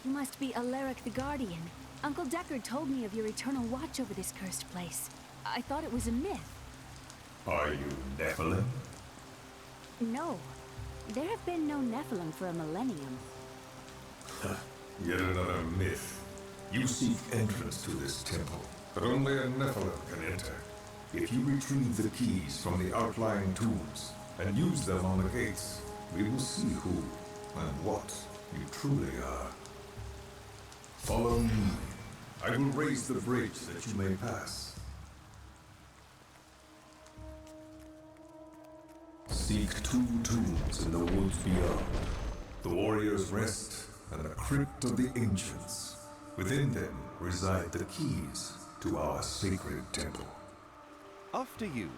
You must be Alaric the Guardian. Uncle Deckard told me of your eternal watch over this cursed place. I thought it was a myth. Are you Nephilim? No. There have been no Nephilim for a millennium. Yet another myth. You seek entrance to this temple, but only a Nephilim can enter. If you retrieve the keys from the outlying tombs and use them on the gates, we will see who and what you truly are. Follow me. I will raise the bridge that you may pass. Seek 2 tombs in the woods beyond. The warrior's rest and the crypt of the ancients. Within them reside the keys to our sacred temple. After you.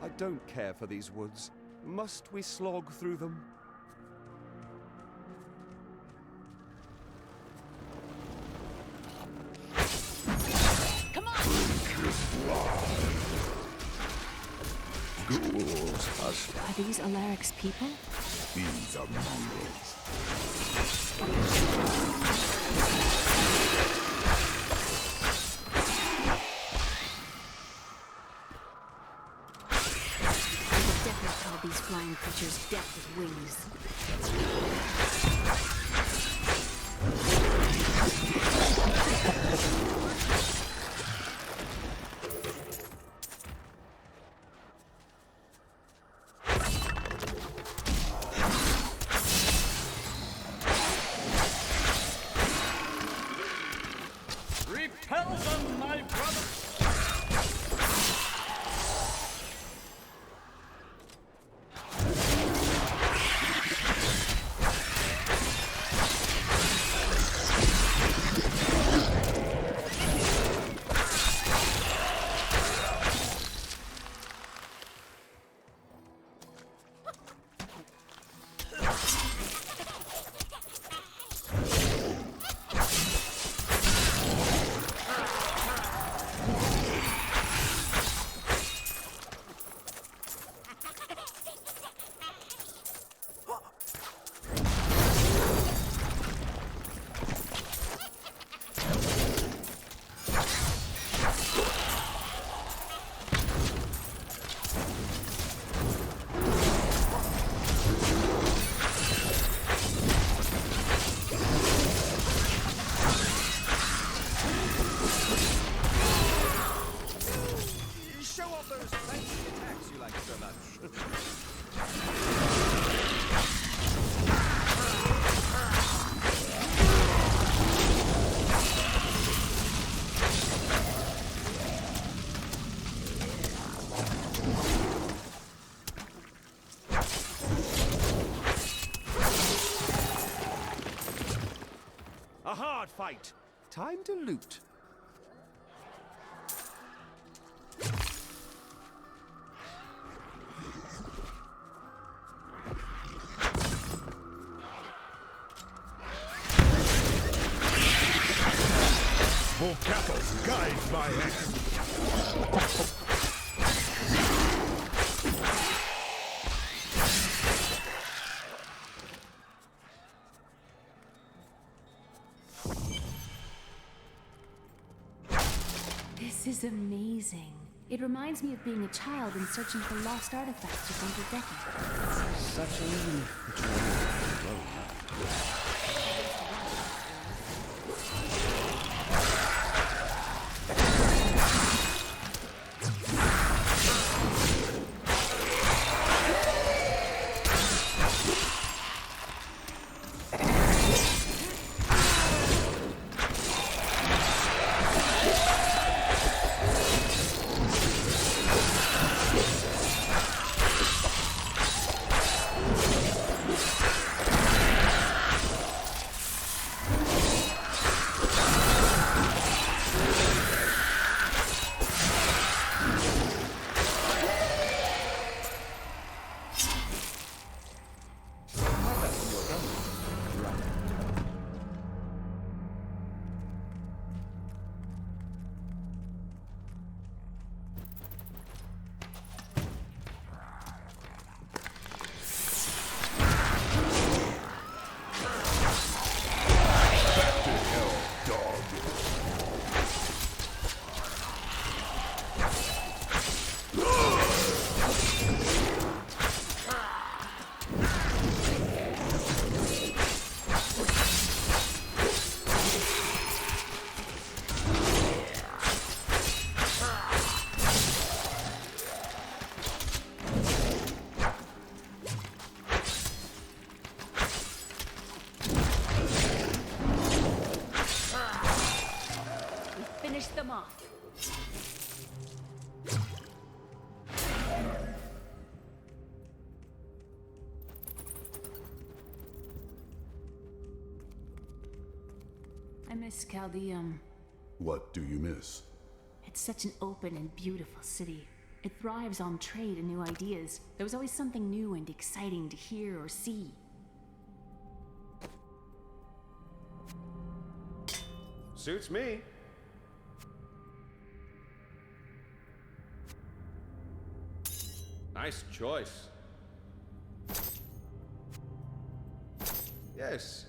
I don't care for these woods. Must we slog through them? Come on! Ghouls, hush. Are these Alaric's people? These are mongrels. Deckard called these flying creatures death with wings. Repel them, my brother! Show off those fancy attacks you like so much. A hard fight. Time to loot. For cattle, guide my hand. This is amazing. It reminds me of being a child and searching for lost artifacts with Uncle Deckard. Such a relief that you are alone. I miss Chaldeum. What do you miss? It's such an open and beautiful city. It thrives on trade and new ideas. There was always something new and exciting to hear or see. Suits me. Nice choice. Yes.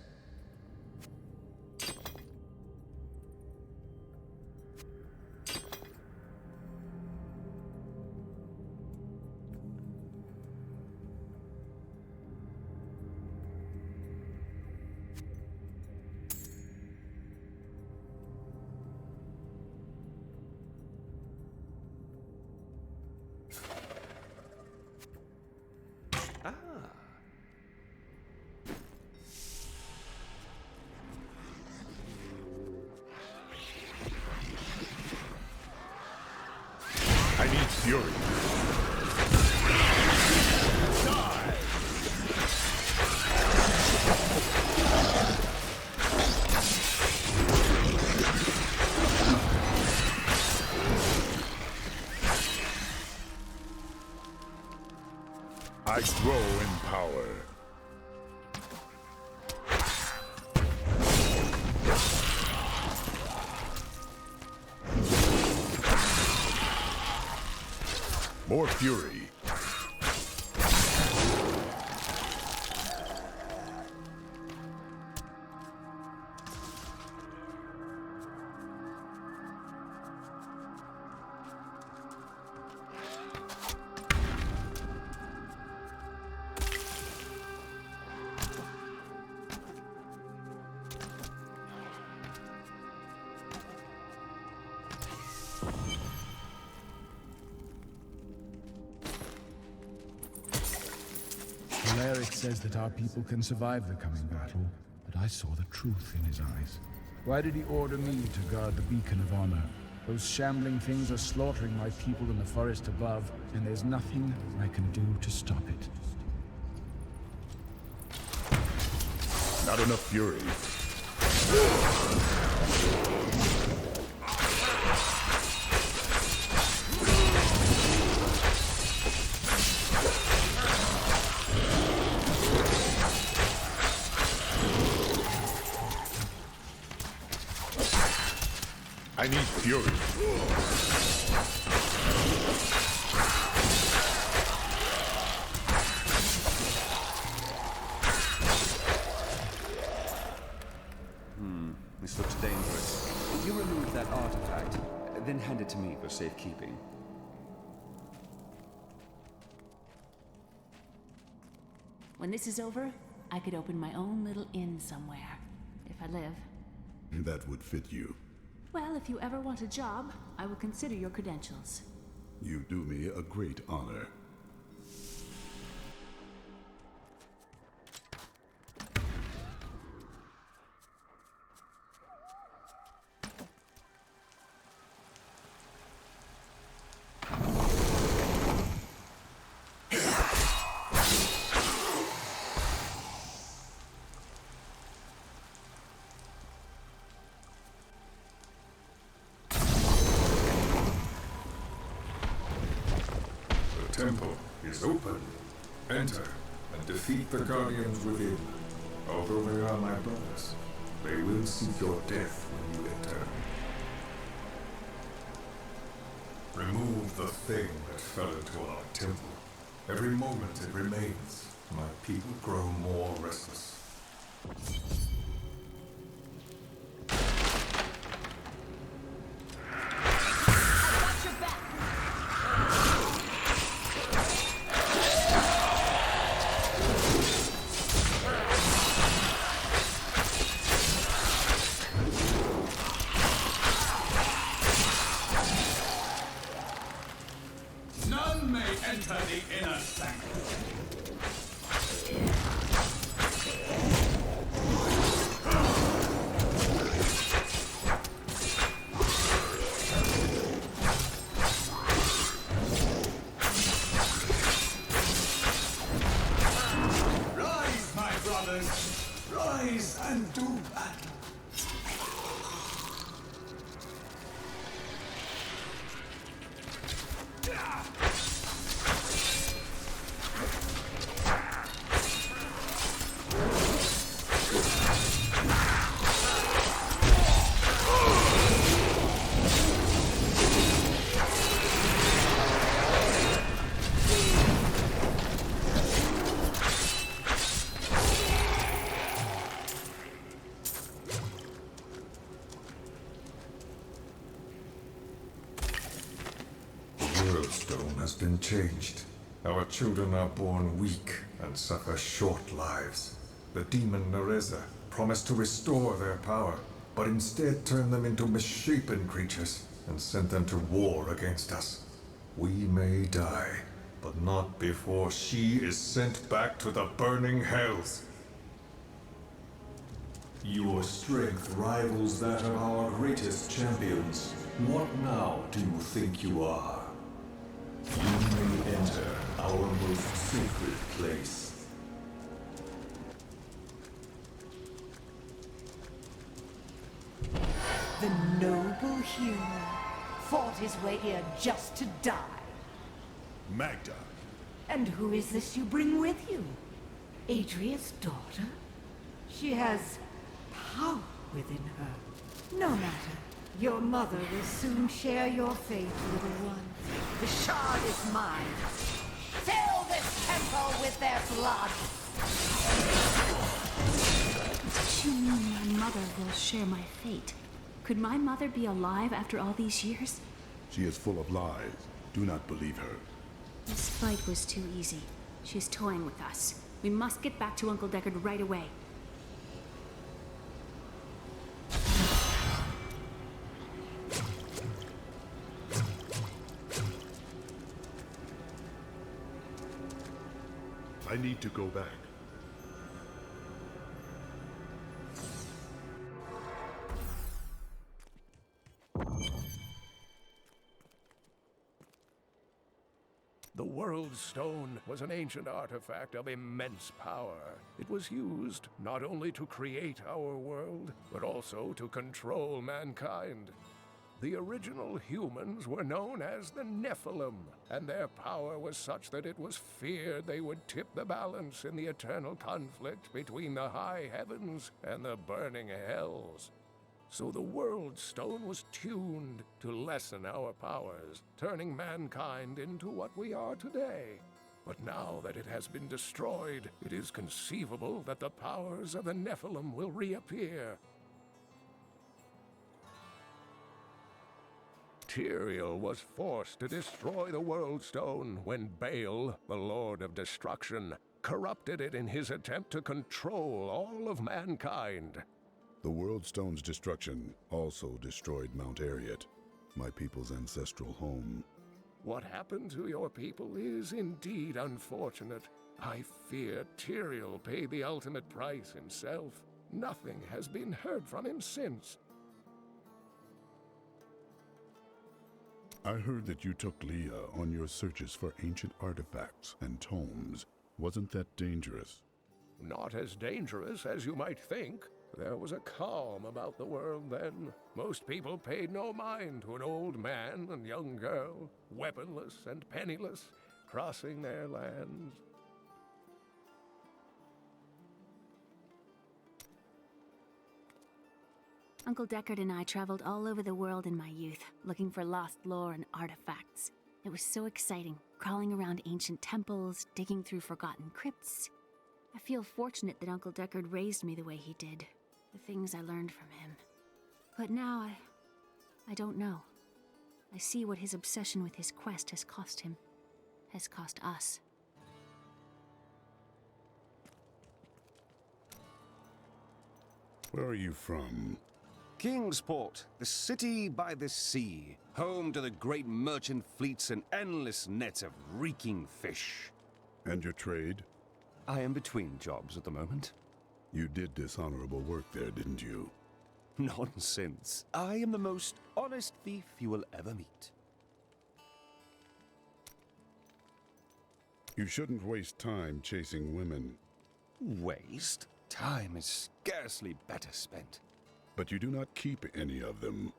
I need fury. Die! I grow in power. More fury. Cleric says that our people can survive the coming battle, but I saw the truth in his eyes. Why did he order me to guard the beacon of honor? Those shambling things are slaughtering my people in the forest above, and there's nothing I can do to stop it. Not enough fury. I need fury. This looks dangerous. You remove that artifact, then hand it to me for safekeeping. When this is over, I could open my own little inn somewhere. If I live. That would fit you. Well, if you ever want a job, I will consider your credentials. You do me a great honor. The temple is open. Enter and defeat the guardians within. Although they are my brothers, they will seek your death when you enter. Remove the thing that fell into our temple. Every moment it remains, my people grow more restless. None may enter the inner sanctuary. Rise, my brothers! Rise and do battle! World Stone has been changed. Our children are born weak and suffer short lives. The demon Nereza promised to restore their power, but instead turned them into misshapen creatures and sent them to war against us. We may die, but not before she is sent back to the burning hells. Your strength rivals that of our greatest champions. What now do you think you are? You may enter our most sacred place. The noble hero fought his way here just to die. Magda. And who is this you bring with you? Adria's daughter? She has power within her. No matter. Your mother will soon share your fate, little one. The shard is mine. Fill this temple with their blood! You mean my mother will share my fate? Could my mother be alive after all these years? She is full of lies. Do not believe her. This fight was too easy. She's toying with us. We must get back to Uncle Deckard right away. I need to go back. The World Stone was an ancient artifact of immense power. It was used not only to create our world, but also to control mankind. The original humans were known as the Nephilim, and their power was such that it was feared they would tip the balance in the eternal conflict between the high heavens and the burning hells. So the World Stone was tuned to lessen our powers, turning mankind into what we are today. But now that it has been destroyed, it is conceivable that the powers of the Nephilim will reappear. Tyrael was forced to destroy the World Stone when Baal, the Lord of Destruction, corrupted it in his attempt to control all of mankind. The World Stone's destruction also destroyed Mount Ariat, my people's ancestral home. What happened to your people is indeed unfortunate. I fear Tyrael paid the ultimate price himself. Nothing has been heard from him since. I heard that you took Leah on your searches for ancient artifacts and tomes. Wasn't that dangerous? Not as dangerous as you might think. There was a calm about the world then. Most people paid no mind to an old man and young girl, weaponless and penniless, crossing their lands. Uncle Deckard and I traveled all over the world in my youth, looking for lost lore and artifacts. It was so exciting, crawling around ancient temples, digging through forgotten crypts. I feel fortunate that Uncle Deckard raised me the way he did, the things I learned from him. But now I don't know. I see what his obsession with his quest has cost him, has cost us. Where are you from? Kingsport, the city by the sea, home to the great merchant fleets and endless nets of reeking fish. And your trade? I am between jobs at the moment. You did dishonorable work there, didn't you? Nonsense. I am the most honest thief you will ever meet. You shouldn't waste time chasing women. Waste? Time is scarcely better spent. But you do not keep any of them.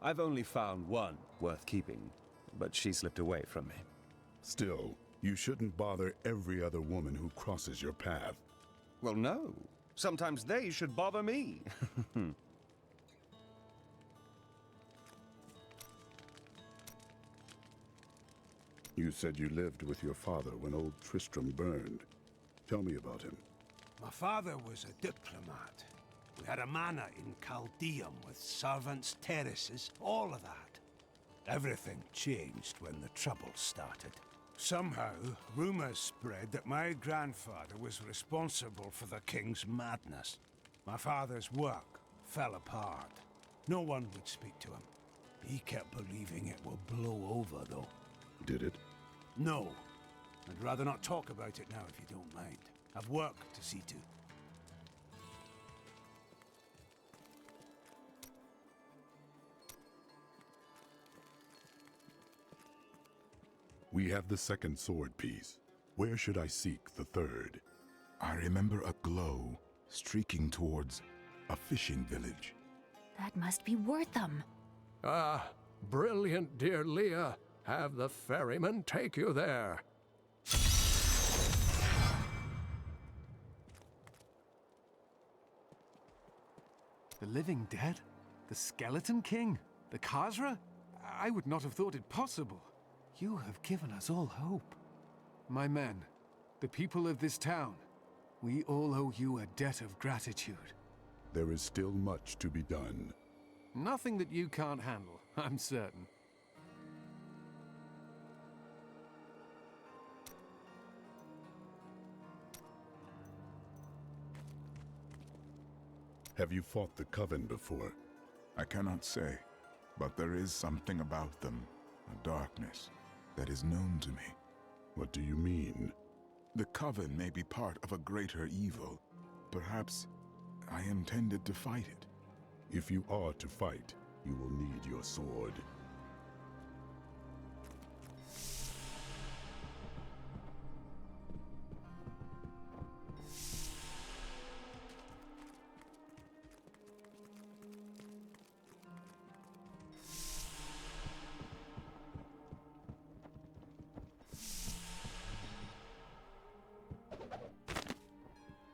I've only found one worth keeping, but she slipped away from me. Still, you shouldn't bother every other woman who crosses your path. Well, no. Sometimes they should bother me. You said you lived with your father when old Tristram burned. Tell me about him. My father was a diplomat. We had a manor in Chaldeum with servants, terraces, all of that. Everything changed when the Troubles started. Somehow, rumors spread that my grandfather was responsible for the king's madness. My father's work fell apart. No one would speak to him. He kept believing it will blow over, though. Did it? No. I'd rather not talk about it now, if you don't mind. I've work to see to. We have the second sword piece. Where should I seek the third? I remember a glow streaking towards a fishing village. That must be Wortham. Ah, brilliant, dear Leah. Have the ferryman take you there. The living dead? The Skeleton King? The Khazra? I would not have thought it possible. You have given us all hope. My men, the people of this town, we all owe you a debt of gratitude. There is still much to be done. Nothing that you can't handle, I'm certain. Have you fought the Coven before? I cannot say, but there is something about them, a darkness, that is known to me. What do you mean? The Coven may be part of a greater evil. Perhaps I intended to fight it. If you are to fight, you will need your sword.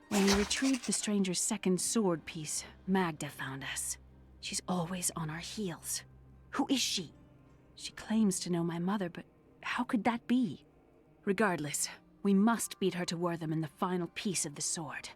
When we retrieved the stranger's second sword piece, Magda found us. She's always on our heels. Who is she? She claims to know my mother, but how could that be? Regardless, we must beat her to Wortham in the final piece of the sword.